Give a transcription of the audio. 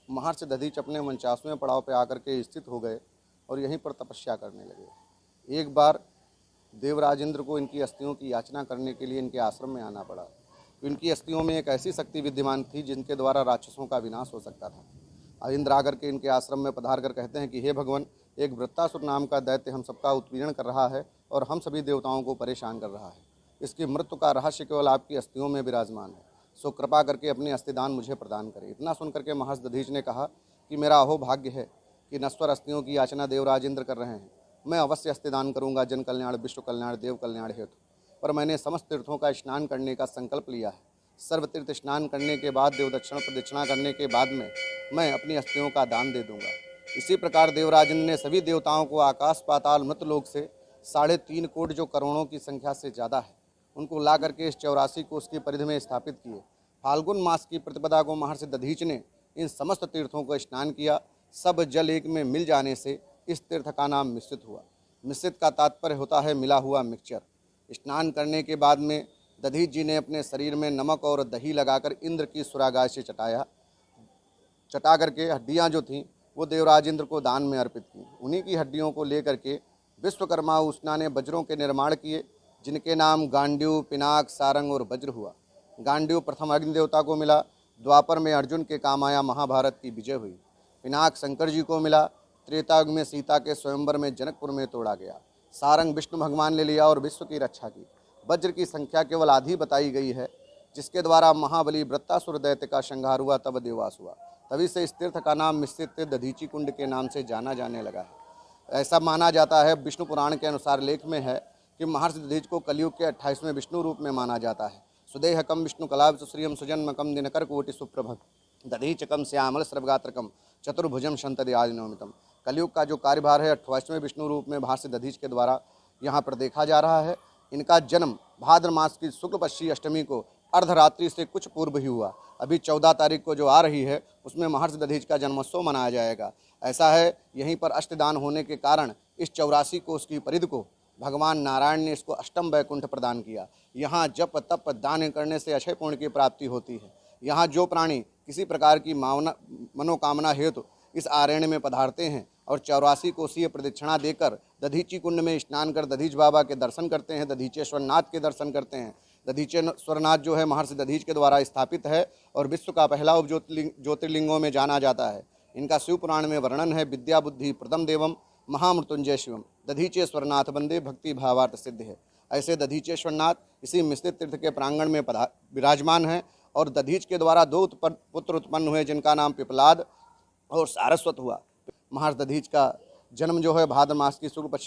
महर्षि दधीच अपने 49वें पड़ाव पर आकर के स्थित हो गए और यहीं पर तपस्या करने लगे। एक बार देवराज इंद्र को इनकी अस्थियों की याचना करने के लिए इनके आश्रम में आना पड़ा। इनकी अस्थियों में एक ऐसी शक्ति विद्यमान थी जिनके द्वारा राक्षसों का विनाश हो सकता था। इंद्र आकर के इनके आश्रम में पधार कर कहते हैं कि हे भगवान, एक वृत्तासुर नाम का दैत्य हम सबका उत्पीड़न कर रहा है और हम सभी देवताओं को परेशान कर रहा है। इसकी मृत्यु का रहस्य केवल आपकी अस्थियों में विराजमान है, सो कृपा करके अपनी अस्थिदान मुझे प्रदान करें। इतना सुनकर के महर्षि दधीच ने कहा कि मेरा अहोभाग्य है कि नश्वर अस्थियों की याचना देवराज इंद्र कर रहे हैं। मैं अवश्य अस्थिदान करूंगा, जन कल्याण, विश्व कल्याण, देव कल्याण हेतु। पर मैंने समस्त तीर्थों का स्नान करने का संकल्प लिया है। सर्वतीर्थ स्नान करने के बाद देवदक्षिण प्रदक्षिणा करने के बाद में मैं अपनी अस्थियों का दान दे दूंगा। इसी प्रकार देवराज इंद्र ने सभी देवताओं को आकाश पाताल मृतलोक से 3.5 कोटि, जो करोड़ों की संख्या से ज़्यादा है, उनको ला करके इस 84 को उसकी परिधि में स्थापित किए। फाल्गुन मास की प्रतिपदा को महर्षि दधीच ने इन समस्त तीर्थों को स्नान किया। सब जल एक में मिल जाने से इस तीर्थ का नाम मिश्रित हुआ। मिश्रित का तात्पर्य होता है मिला हुआ, मिक्सचर। स्नान करने के बाद में दधीच जी ने अपने शरीर में नमक और दही लगाकर इंद्र की सुरागाय से चटाया। चटा करके हड्डियाँ जो थीं वो देवराज इंद्र को दान में अर्पित की। उन्हीं की हड्डियों को लेकर के विश्वकर्मा उष्णा ने वज्रों के निर्माण किए, जिनके नाम गांडीव, पिनाक, सारंग और वज्र हुआ। गांडीव प्रथम अग्नि देवता को मिला, द्वापर में अर्जुन के काम आया, महाभारत की विजय हुई। पिनाक शंकर जी को मिला, त्रेतायुग में सीता के स्वयंवर में जनकपुर में तोड़ा गया। सारंग विष्णु भगवान ने लिया और विश्व की रक्षा की। वज्र की संख्या केवल आधी बताई गई है, जिसके द्वारा महाबली वृत्तासुर दैत्य का संहार हुआ, तब देवास हुआ। तभी से इस तीर्थ का नाम मिश्रित दधीची कुंड के नाम से जाना जाने लगा है। ऐसा माना जाता है, विष्णु पुराण के अनुसार लेख में है कि महर्षि दधीच को कलयुग के 28वें विष्णु रूप में माना जाता है। सुदेहकम विष्णु कलाभ सुश्रियम सुजन्मकम दिनकर कोटि सुप्रभ दधीचकम श्यामल सर्वगात्रकम चतुर्भुजम शंतदि आदिनवमितम। कलयुग का जो कार्यभार है 28वें विष्णु रूप में महर्षि दधीच के द्वारा यहाँ पर देखा जा रहा है। इनका जन्म भाद्र मास की शुक्ल पक्षी अष्टमी को अर्धरात्रि से कुछ पूर्व ही हुआ। अभी 14 तारीख को जो आ रही है उसमें महर्षि दधीच का जन्मोत्सव मनाया जाएगा। ऐसा है, यहीं पर अष्टदान होने के कारण इस 84 कोष की परिधि को भगवान नारायण ने इसको अष्टम वैकुंठ प्रदान किया। यहाँ जप तप दान करने से अक्षय पुण्य की प्राप्ति होती है। यहाँ जो प्राणी किसी प्रकार की मनोकामना हेतु इस आरण्य में पधारते हैं और 84 कोसीय प्रदक्षिणा देकर दधीची कुंड में स्नान कर दधीच बाबा के दर्शन करते हैं, दधीचेश्वर नाथ के दर्शन करते हैं। दधीचेश्वर नाथ जो है महर्षि दधीच के द्वारा स्थापित है और विश्व का पहला उप ज्योतिर्लिंगों में जाना जाता है। इनका शिव पुराण में वर्णन है, विद्या बुद्धि प्रदम देवम महामृत्युंजय शिवम दधीचेश्वर नाथ बंदे भक्ति भावार्थ सिद्ध है। ऐसे दधीचेश्वर नाथ इसी मिश्रित तीर्थ के प्रांगण में विराजमान हैं और दधीच के द्वारा 2 पुत्र उत्पन्न हुए, जिनका नाम पिपलाद और सारस्वत हुआ। महर्षि दधीच का जन्म जो है भाद्र मास की शुक्ल पक्षी